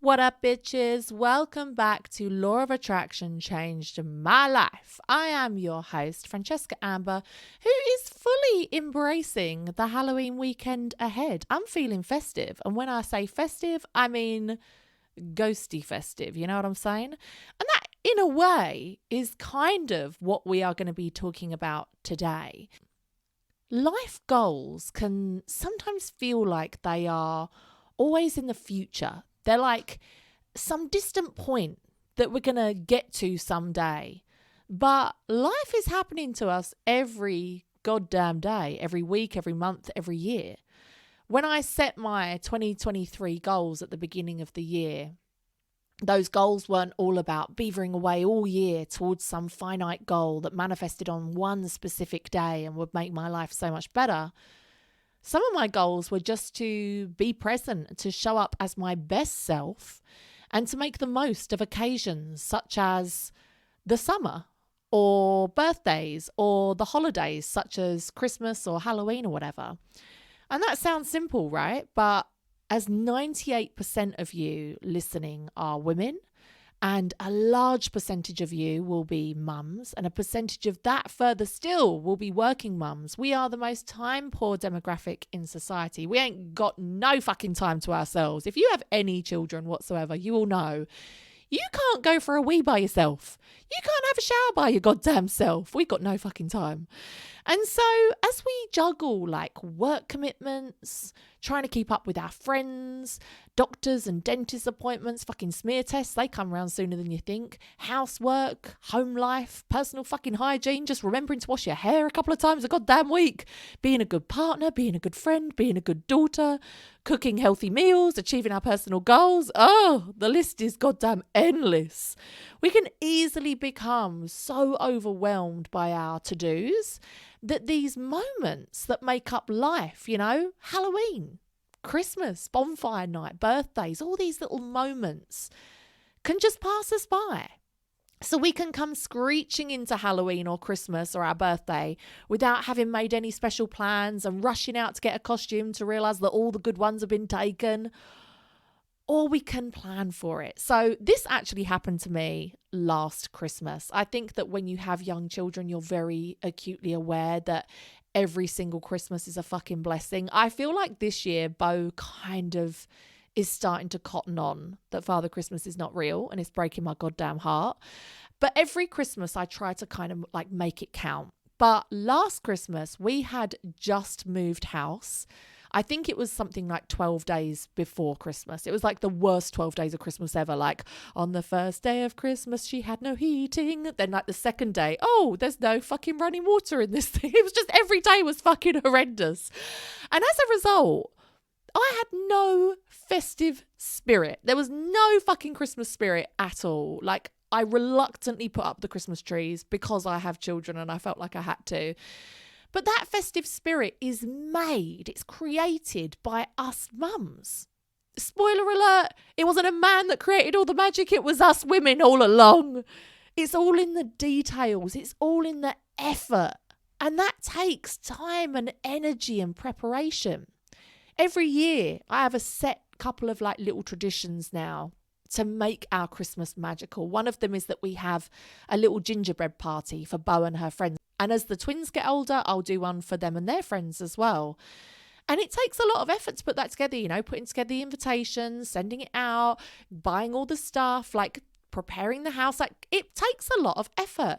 What up, bitches? Welcome back to Law of Attraction Changed My Life. I am your host, Francesca Amber, who is fully embracing the Halloween weekend ahead. I'm feeling festive. And when I say festive, I mean ghosty festive. You know what I'm saying? And that, in a way, is kind of what we are going to be talking about today. Life goals can sometimes feel like they are always in the future. They're like some distant point that we're going to get to someday. But life is happening to us every goddamn day, every week, every month, every year. When I set my 2023 goals at the beginning of the year, those goals weren't all about beavering away all year towards some finite goal that manifested on one specific day and would make my life so much better. Some of my goals were just to be present, to show up as my best self, and to make the most of occasions such as the summer or birthdays or the holidays such as Christmas or Halloween or whatever. And that sounds simple, right? But as 98% of you listening are women, and a large percentage of you will be mums, and a percentage of that further still will be working mums. We are the most time-poor demographic in society. We ain't got no fucking time to ourselves. If you have any children whatsoever, you will know you can't go for a wee by yourself. You can't have a shower by your goddamn self. We've got no fucking time. And so as we juggle like work commitments, trying to keep up with our friends, doctors and dentist appointments, fucking smear tests, they come around sooner than you think, housework, home life, personal fucking hygiene, just remembering to wash your hair a couple of times a goddamn week, being a good partner, being a good friend, being a good daughter, cooking healthy meals, achieving our personal goals. Oh, the list is goddamn endless. We can easily become so overwhelmed by our to-dos that these moments that make up life, you know, Halloween, Christmas, bonfire night, birthdays, all these little moments can just pass us by. So we can come screeching into Halloween or Christmas or our birthday without having made any special plans and rushing out to get a costume to realise that all the good ones have been taken. Or we can plan for it. So this actually happened to me last Christmas. I think that when you have young children, you're very acutely aware that every single Christmas is a fucking blessing. I feel like this year, Bo kind of is starting to cotton on that Father Christmas is not real, and it's breaking my goddamn heart. But every Christmas I try to kind of like make it count. But last Christmas we had just moved house. I think it was something like 12 days before Christmas. It was like the worst 12 days of Christmas ever. Like on the first day of Christmas, she had no heating. Then like the second day, oh, there's no fucking running water in this thing. It was just every day was fucking horrendous. And as a result, I had no festive spirit. There was no fucking Christmas spirit at all. Like I reluctantly put up the Christmas trees because I have children and I felt like I had to. But that festive spirit is made, it's created by us mums. Spoiler alert, it wasn't a man that created all the magic, it was us women all along. It's all in the details, it's all in the effort. And that takes time and energy and preparation. Every year, I have a set couple of like little traditions now to make our Christmas magical. One of them is that we have a little gingerbread party for Bo and her friends. And as the twins get older, I'll do one for them and their friends as well. And it takes a lot of effort to put that together, you know, putting together the invitations, sending it out, buying all the stuff, like preparing the house. Like it takes a lot of effort.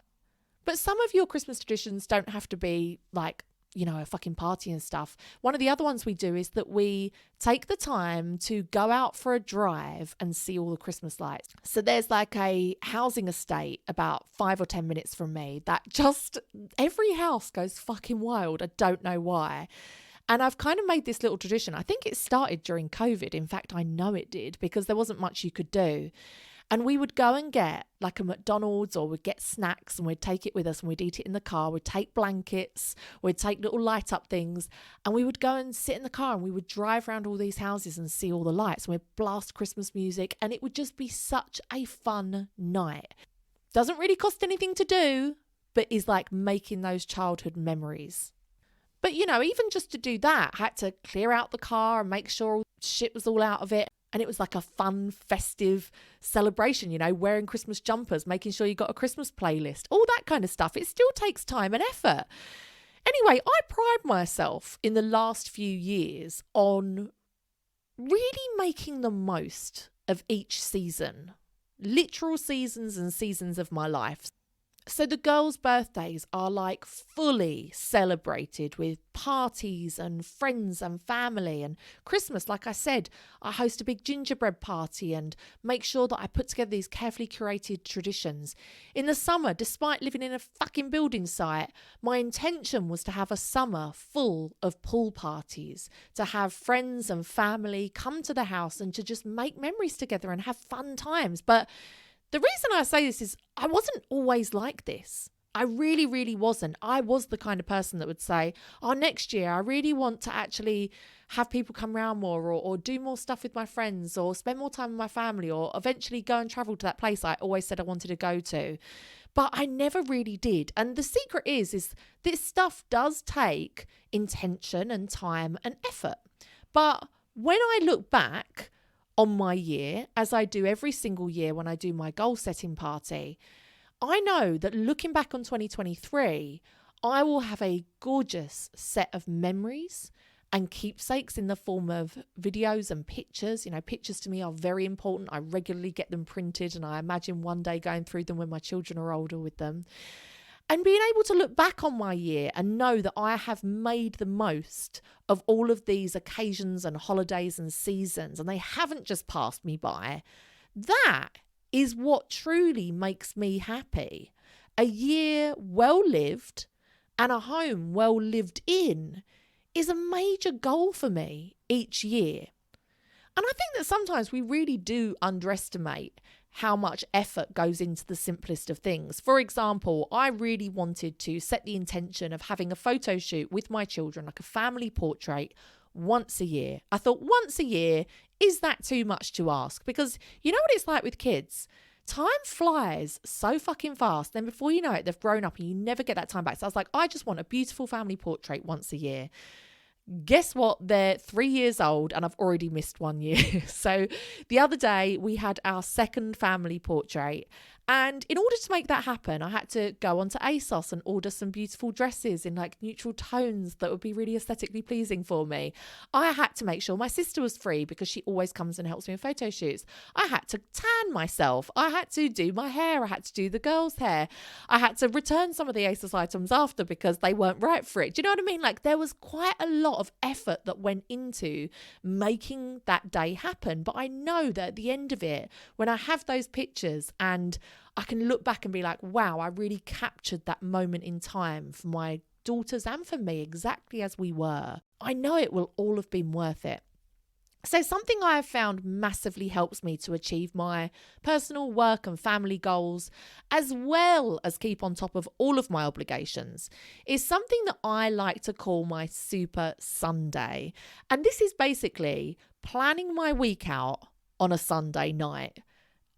But some of your Christmas traditions don't have to be like, you know, a fucking party and stuff. One of the other ones we do is that we take the time to go out for a drive and see all the Christmas lights. So there's like a housing estate about 5 or 10 minutes from me that just every house goes fucking wild. I don't know why. And I've kind of made this little tradition. I think it started during COVID. In fact, I know it did because there wasn't much you could do. And we would go and get like a McDonald's or we'd get snacks and we'd take it with us and we'd eat it in the car. We'd take blankets, we'd take little light up things and we would go and sit in the car and we would drive around all these houses and see all the lights and we'd blast Christmas music and it would just be such a fun night. Doesn't really cost anything to do, but is like making those childhood memories. But, you know, even just to do that, I had to clear out the car and make sure shit was all out of it. And it was like a fun, festive celebration, wearing Christmas jumpers, making sure you got a Christmas playlist, all that kind of stuff. It still takes time and effort. Anyway, I pride myself in the last few years on really making the most of each season, literal seasons and seasons of my life. So the girls' birthdays are like fully celebrated with parties and friends and family. And Christmas, like I said, I host a big gingerbread party and make sure that I put together these carefully curated traditions. In the summer, despite living in a fucking building site, my intention was to have a summer full of pool parties, to have friends and family come to the house and to just make memories together and have fun times. But the reason I say this is I wasn't always like this. I really, really wasn't. I was the kind of person that would say, next year I really want to actually have people come around more or do more stuff with my friends or spend more time with my family or eventually go and travel to that place I always said I wanted to go to. But I never really did. And the secret is this stuff does take intention and time and effort. But when I look back on my year, as I do every single year when I do my goal setting party, I know that looking back on 2023, I will have a gorgeous set of memories and keepsakes in the form of videos and pictures. Pictures to me are very important. I regularly get them printed and I imagine one day going through them when my children are older with them. And being able to look back on my year and know that I have made the most of all of these occasions and holidays and seasons, and they haven't just passed me by, that is what truly makes me happy. A year well lived and a home well lived in is a major goal for me each year. And I think that sometimes we really do underestimate how much effort goes into the simplest of things. For example, I really wanted to set the intention of having a photo shoot with my children, like a family portrait, once a year. I thought once a year, is that too much to ask? Because you know what it's like with kids? Time flies so fucking fast. Then before you know it, they've grown up and you never get that time back. So I was like, I just want a beautiful family portrait once a year. Guess what? They're 3 years old and I've already missed 1 year. So the other day we had our second family portrait. And in order to make that happen, I had to go onto ASOS and order some beautiful dresses in like neutral tones that would be really aesthetically pleasing for me. I had to make sure my sister was free because she always comes and helps me in photo shoots. I had to tan myself. I had to do my hair. I had to do the girls' hair. I had to return some of the ASOS items after because they weren't right for it. Do you know what I mean? Like there was quite a lot of effort that went into making that day happen. But I know that at the end of it, when I have those pictures and I can look back and be like, wow, I really captured that moment in time for my daughters and for me exactly as we were. I know it will all have been worth it. So something I have found massively helps me to achieve my personal work and family goals, as well as keep on top of all of my obligations, is something that I like to call my Super Sunday. And this is basically planning my week out on a Sunday night.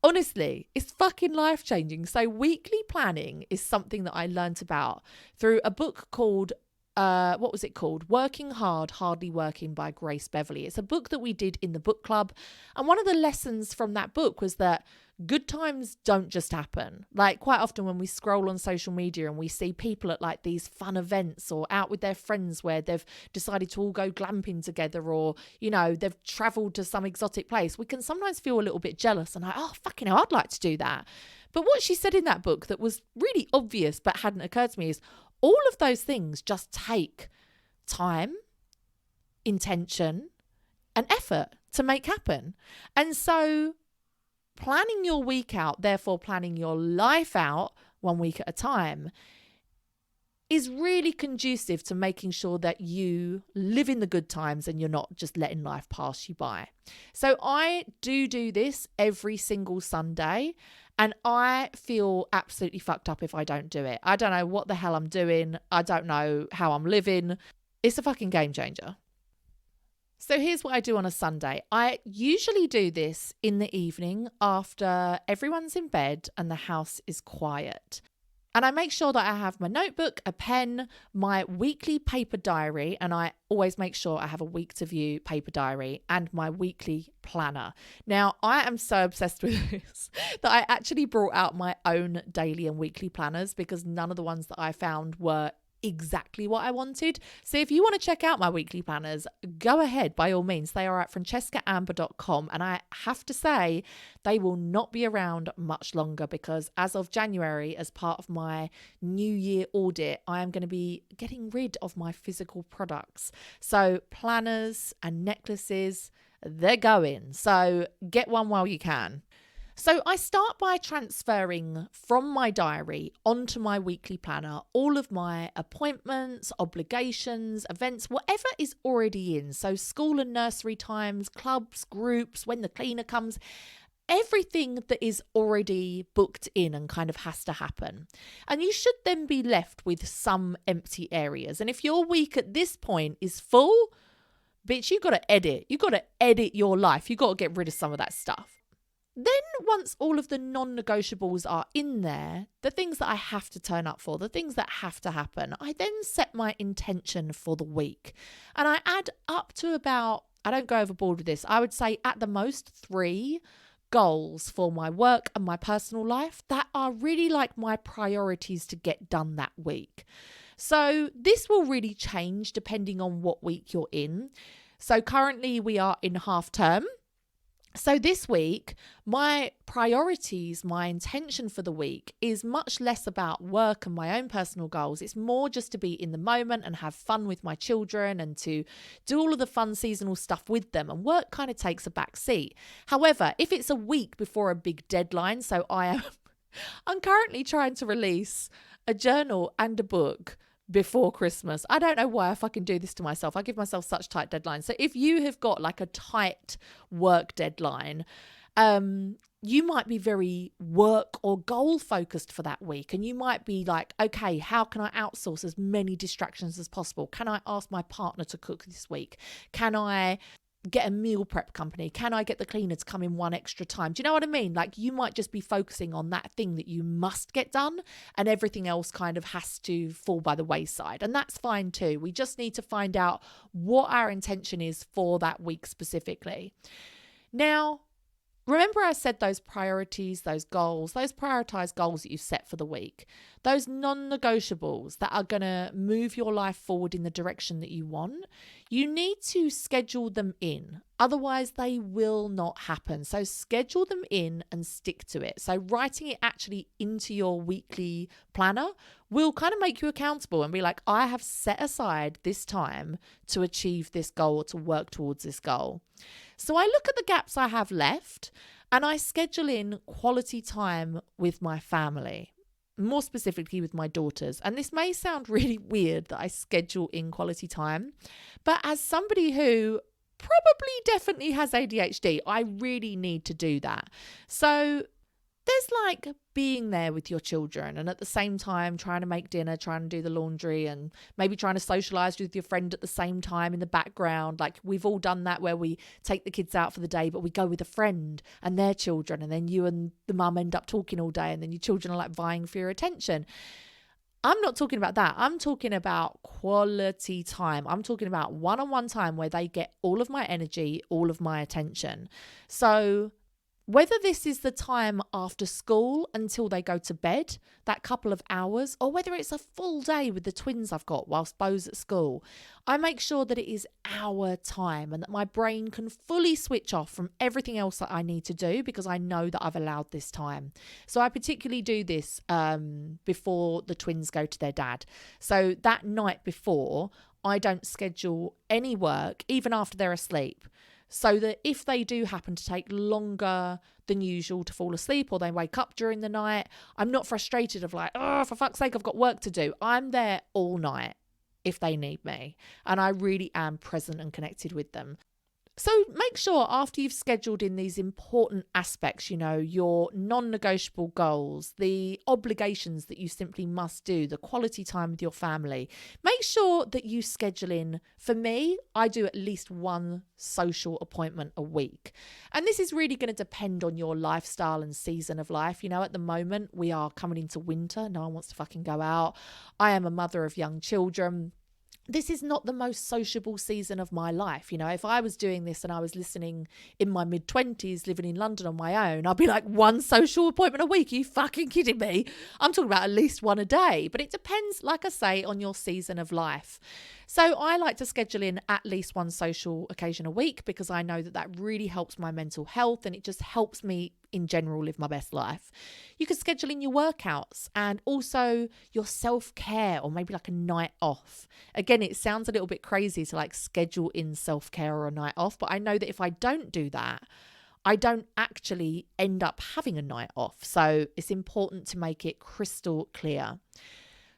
Honestly, it's fucking life-changing. So weekly planning is something that I learnt about through a book called what was it called? Working Hard, Hardly Working by Grace Beverly. It's a book that we did in the book club. And one of the lessons from that book was that good times don't just happen. Like quite often when we scroll on social media and we see people at like these fun events or out with their friends where they've decided to all go glamping together or, they've traveled to some exotic place, we can sometimes feel a little bit jealous and like, oh, fucking hell, I'd like to do that. But what she said in that book that was really obvious but hadn't occurred to me is all of those things just take time, intention, and effort to make happen. And so planning your week out, therefore planning your life out 1 week at a time, is really conducive to making sure that you live in the good times and you're not just letting life pass you by. So I do this every single Sunday. And I feel absolutely fucked up if I don't do it. I don't know what the hell I'm doing. I don't know how I'm living. It's a fucking game changer. So here's what I do on a Sunday. I usually do this in the evening after everyone's in bed and the house is quiet. And I make sure that I have my notebook, a pen, my weekly paper diary, and I always make sure I have a week to view paper diary and my weekly planner. Now, I am so obsessed with this that I actually brought out my own daily and weekly planners because none of the ones that I found were exactly what I wanted. So if you want to check out my weekly planners, go ahead by all means. They are at francescaamber.com, and I have to say they will not be around much longer because as of January, as part of my New Year audit, I am going to be getting rid of my physical products. So planners and necklaces, they're going. So get one while you can. So I start by transferring from my diary onto my weekly planner all of my appointments, obligations, events, whatever is already in. So school and nursery times, clubs, groups, when the cleaner comes, everything that is already booked in and kind of has to happen. And you should then be left with some empty areas. And if your week at this point is full, bitch, you got to edit. You got to edit your life. You got to get rid of some of that stuff. Then once all of the non-negotiables are in there, the things that I have to turn up for, the things that have to happen, I then set my intention for the week. And I add up to about, I don't go overboard with this, I would say at the most 3 goals for my work and my personal life that are really like my priorities to get done that week. So this will really change depending on what week you're in. So currently we are in half term. So this week, my priorities, my intention for the week is much less about work and my own personal goals. It's more just to be in the moment and have fun with my children and to do all of the fun seasonal stuff with them. And work kind of takes a back seat. However, if it's a week before a big deadline, so I'm currently trying to release a journal and a book before Christmas. I don't know why I fucking do this to myself. I give myself such tight deadlines. So if you have got like a tight work deadline, you might be very work or goal focused for that week. And you might be like, okay, how can I outsource as many distractions as possible? Can I ask my partner to cook this week? Can I get a meal prep company? Can I get the cleaner to come in one extra time? Do you know what I mean? Like you might just be focusing on that thing that you must get done and everything else kind of has to fall by the wayside. And that's fine too. We just need to find out what our intention is for that week specifically. Now, remember I said those priorities, those goals, those prioritized goals that you set for the week, those non-negotiables that are going to move your life forward in the direction that you want. You need to schedule them in. Otherwise, they will not happen. So schedule them in and stick to it. So writing it actually into your weekly planner will kind of make you accountable and be like, I have set aside this time to achieve this goal or to work towards this goal. So I look at the gaps I have left and I schedule in quality time with my family, more specifically with my daughters. And this may sound really weird that I schedule in quality time, but as somebody who probably definitely has ADHD, I really need to do that. So there's like being there with your children and at the same time trying to make dinner, trying to do the laundry and maybe trying to socialize with your friend at the same time in the background. Like we've all done that where we take the kids out for the day, but we go with a friend and their children. And then you and the mum end up talking all day and then your children are like vying for your attention. I'm not talking about that. I'm talking about quality time. I'm talking about one-on-one time where they get all of my energy, all of my attention. So whether this is the time after school until they go to bed, that couple of hours, or whether it's a full day with the twins I've got whilst Bo's at school, I make sure that it is our time and that my brain can fully switch off from everything else that I need to do because I know that I've allowed this time. So I particularly do this before the twins go to their dad. So that night before, I don't schedule any work, even after they're asleep. So that if they do happen to take longer than usual to fall asleep or they wake up during the night, I'm not frustrated of like, oh, for fuck's sake, I've got work to do. I'm there all night if they need me. And I really am present and connected with them. So make sure after you've scheduled in these important aspects, your non-negotiable goals, the obligations that you simply must do, the quality time with your family, make sure that you schedule in. For me, I do at least one social appointment a week. And this is really going to depend on your lifestyle and season of life. At the moment we are coming into winter. No one wants to fucking go out. I am a mother of young children. This is not the most sociable season of my life. If I was doing this and I was listening in my mid-20s, living in London on my own, I'd be like, one social appointment a week. Are you fucking kidding me? I'm talking about at least one a day. But it depends, like I say, on your season of life. So I like to schedule in at least one social occasion a week because I know that that really helps my mental health and it just helps me in general live my best life. You can schedule in your workouts and also your self-care or maybe like a night off. Again, it sounds a little bit crazy to like schedule in self-care or a night off, but I know that if I don't do that, I don't actually end up having a night off. So it's important to make it crystal clear.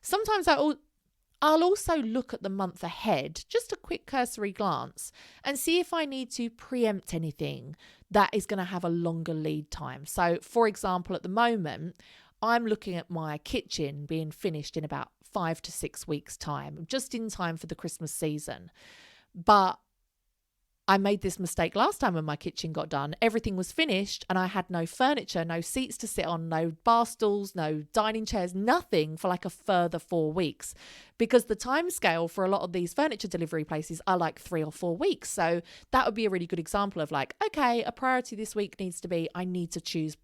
Sometimes I'll also look at the month ahead, just a quick cursory glance, and see if I need to preempt anything that is going to have a longer lead time. So, for example, at the moment, I'm looking at my kitchen being finished in about 5 to 6 weeks' time, just in time for the Christmas season. But I made this mistake last time when my kitchen got done. Everything was finished and I had no furniture, no seats to sit on, no bar stools, no dining chairs, nothing for like a further 4 weeks because the time scale for a lot of these furniture delivery places are like 3 or 4 weeks. So that would be a really good example of like, okay, a priority this week needs to be, I need to choose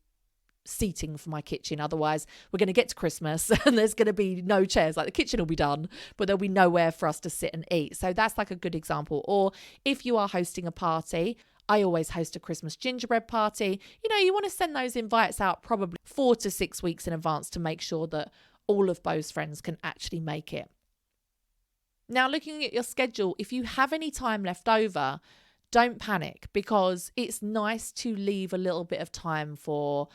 seating for my kitchen. Otherwise, we're going to get to Christmas and there's going to be no chairs. Like the kitchen will be done, but there'll be nowhere for us to sit and eat. So that's like a good example. Or if you are hosting a party, I always host a Christmas gingerbread party. You want to send those invites out probably 4 to 6 weeks in advance to make sure that all of those friends can actually make it. Now, looking at your schedule, if you have any time left over, don't panic because it's nice to leave a little bit of time for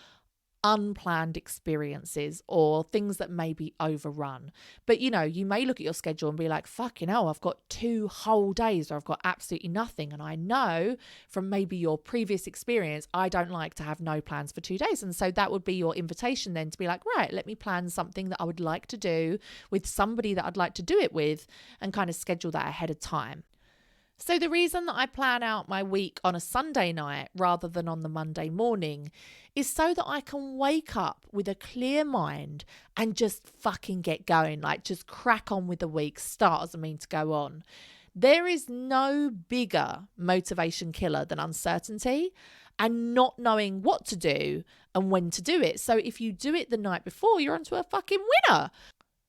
unplanned experiences or things that may be overrun. But you may look at your schedule and be like, fucking hell, I've got 2 whole days or I've got absolutely nothing. And I know from maybe your previous experience, I don't like to have no plans for 2 days. And so that would be your invitation then to be like, right, let me plan something that I would like to do with somebody that I'd like to do it with and kind of schedule that ahead of time. So the reason that I plan out my week on a Sunday night rather than on the Monday morning is so that I can wake up with a clear mind and just fucking get going, like just crack on with the week, start as I mean to go on. There is no bigger motivation killer than uncertainty and not knowing what to do and when to do it. So if you do it the night before, you're onto a fucking winner.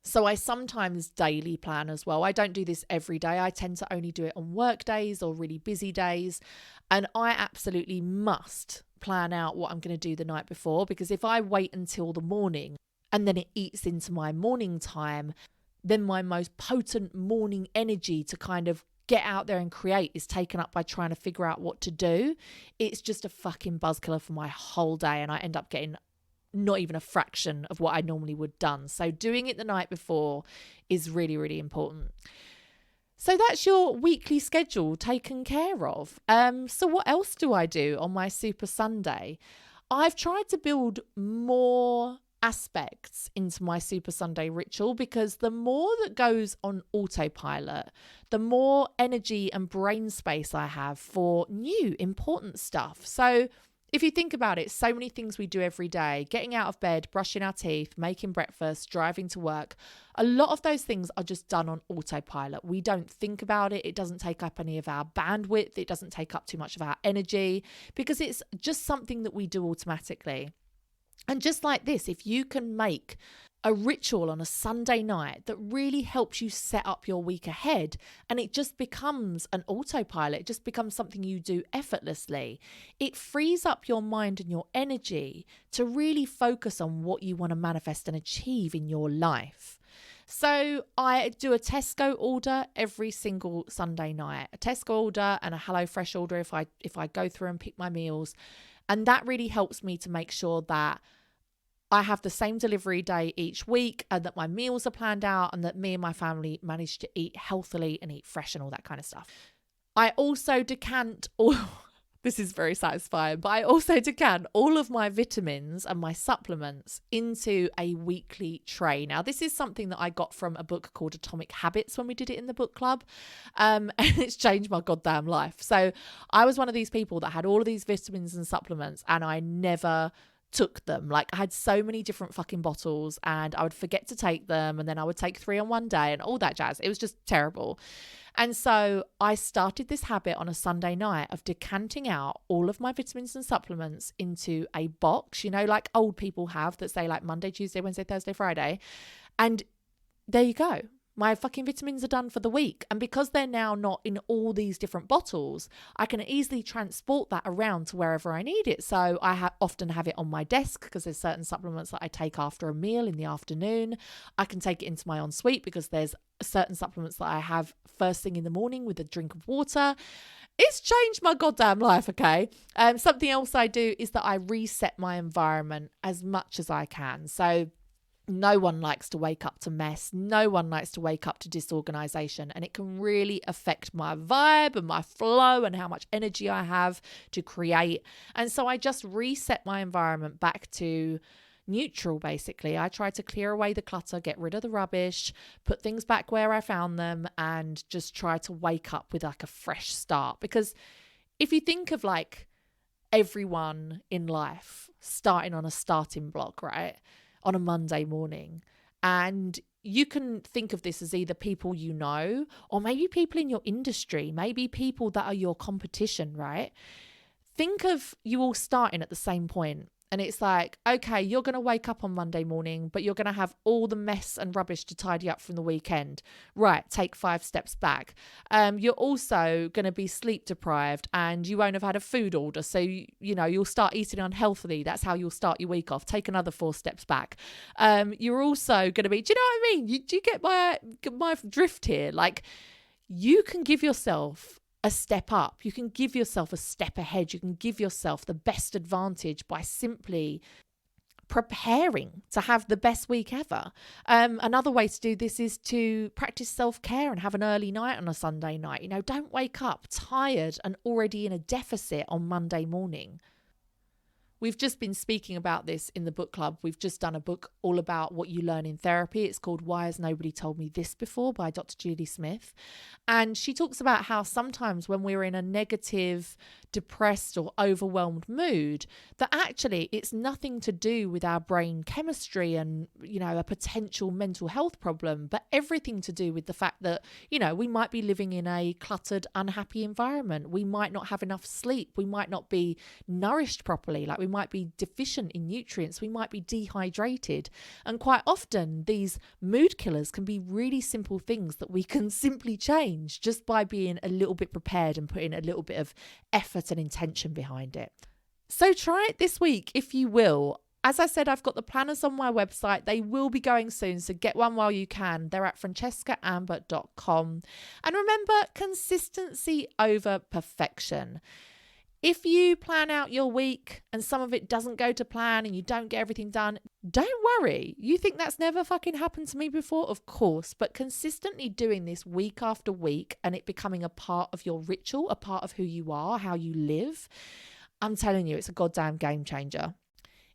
So I sometimes daily plan as well. I don't do this every day. I tend to only do it on work days or really busy days. And I absolutely must plan out what I'm going to do the night before, because if I wait until the morning and then it eats into my morning time, then my most potent morning energy to kind of get out there and create is taken up by trying to figure out what to do. It's just a fucking buzzkiller for my whole day and I end up getting not even a fraction of what I normally would done. So doing it the night before is really, really important. So that's your weekly schedule taken care of. So what else do I do on my Super Sunday? I've tried to build more aspects into my Super Sunday ritual because the more that goes on autopilot, the more energy and brain space I have for new important stuff. So if you think about it, so many things we do every day, getting out of bed, brushing our teeth, making breakfast, driving to work, a lot of those things are just done on autopilot. We don't think about it. It doesn't take up any of our bandwidth. It doesn't take up too much of our energy because it's just something that we do automatically. And just like this, if you can make a ritual on a Sunday night that really helps you set up your week ahead, and it just becomes an autopilot, it just becomes something you do effortlessly, it frees up your mind and your energy to really focus on what you want to manifest and achieve in your life. So I do a Tesco order every single Sunday night, a Tesco order and a HelloFresh order if I go through and pick my meals. And that really helps me to make sure that I have the same delivery day each week and that my meals are planned out and that me and my family manage to eat healthily and eat fresh and all that kind of stuff. I also decant all. This is very satisfying, but I also decant all of my vitamins and my supplements into a weekly tray. Now, this is something that I got from a book called Atomic Habits when we did it in the book club, and it's changed my goddamn life. So I was one of these people that had all of these vitamins and supplements, and I never took them. Like, I had so many different fucking bottles, and I would forget to take them, and then I would take 3 on one day and all that jazz. It was just terrible. And so I started this habit on a Sunday night of decanting out all of my vitamins and supplements into a box, you know, like old people have that say like Monday, Tuesday, Wednesday, Thursday, Friday. And there you go. My fucking vitamins are done for the week. And because they're now not in all these different bottles, I can easily transport that around to wherever I need it. So I often have it on my desk because there's certain supplements that I take after a meal in the afternoon. I can take it into my ensuite because there's certain supplements that I have first thing in the morning with a drink of water. It's changed my goddamn life, okay? Something else I do is that I reset my environment as much as I can. So no one likes to wake up to mess. No one likes to wake up to disorganization. And it can really affect my vibe and my flow and how much energy I have to create. And so I just reset my environment back to neutral, basically. I try to clear away the clutter, get rid of the rubbish, put things back where I found them, and just try to wake up with like a fresh start. Because if you think of like everyone in life starting on a starting block, right? On a Monday morning. And you can think of this as either people you know, or maybe people in your industry, maybe people that are your competition, right? Think of you all starting at the same point. And it's like, okay, you're going to wake up on Monday morning, but you're going to have all the mess and rubbish to tidy up from the weekend. Right, take 5 steps back. You're also going to be sleep deprived and you won't have had a food order. So, you'll start eating unhealthily. That's how you'll start your week off. Take another 4 steps back. You're also going to be, do you know what I mean? Do you get my drift here? Like, you can give yourself a step up. You can give yourself a step ahead. You can give yourself the best advantage by simply preparing to have the best week ever. Another way to do this is to practice self-care and have an early night on a Sunday night. Don't wake up tired and already in a deficit on Monday morning. We've just been speaking about this in the book club. We've just done a book all about what you learn in therapy. It's called Why Has Nobody Told Me This Before by Dr. Julie Smith. And she talks about how sometimes when we're in a negative, depressed or overwhelmed mood, that actually it's nothing to do with our brain chemistry and, a potential mental health problem, but everything to do with the fact that, we might be living in a cluttered, unhappy environment. We might not have enough sleep. We might not be nourished properly. Like, we might be deficient in nutrients. We might be dehydrated. And quite often these mood killers can be really simple things that we can simply change just by being a little bit prepared and putting a little bit of effort and intention behind it. So try it this week if you will. As I said, I've got the planners on my website. They will be going soon, so get one while you can. They're at francescaamber.com. And remember, consistency over perfection. If you plan out your week and some of it doesn't go to plan and you don't get everything done, don't worry. You think that's never fucking happened to me before? Of course. But consistently doing this week after week and it becoming a part of your ritual, a part of who you are, how you live, I'm telling you, it's a goddamn game changer.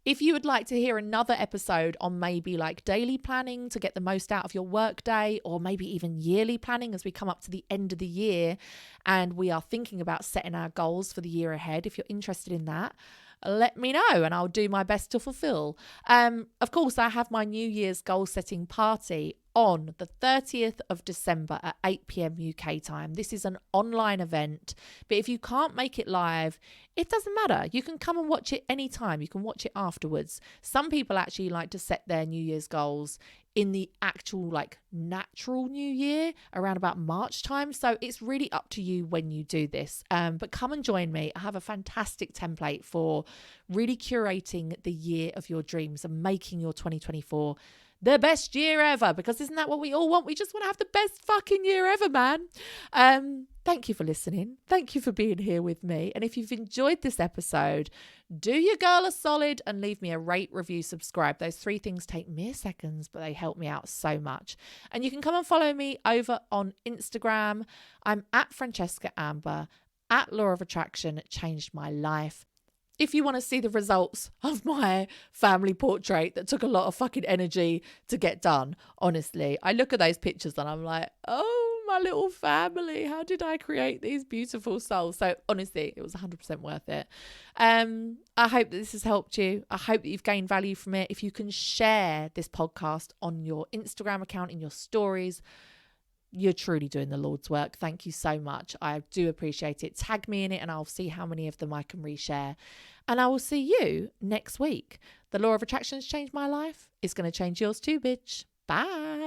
If you would like to hear another episode on maybe like daily planning to get the most out of your workday, or maybe even yearly planning as we come up to the end of the year and we are thinking about setting our goals for the year ahead, if you're interested in that, let me know and I'll do my best to fulfill. Of course, I have my New Year's goal setting party on the 30th of December at 8 p.m. UK time. This is an online event, but if you can't make it live, it doesn't matter. You can come and watch it anytime. You can watch it afterwards. Some people actually like to set their New Year's goals in the actual like natural new year around about March time. So it's really up to you when you do this. But come and join me. I have a fantastic template for really curating the year of your dreams and making your 2024 the best year ever, because isn't that what we all want? We just want to have the best fucking year ever, man. Thank you for listening. Thank you for being here with me. And if you've enjoyed this episode, do your girl a solid and leave me a rate, review, subscribe. Those 3 things take mere seconds, but they help me out so much. And you can come and follow me over on Instagram. I'm at Francesca Amber, at Law of Attraction Changed My Life. If you want to see the results of my family portrait that took a lot of fucking energy to get done, honestly, I look at those pictures and I'm like, oh, my little family, how did I create these beautiful souls? So honestly, it was 100% worth it. I hope that this has helped you. I hope that you've gained value from it. If you can share this podcast on your Instagram account, in your stories, you're truly doing the Lord's work. Thank you so much. I do appreciate it. Tag me in it and I'll see how many of them I can reshare. And I will see you next week. The Law of Attraction has changed my life. It's going to change yours too, bitch. Bye.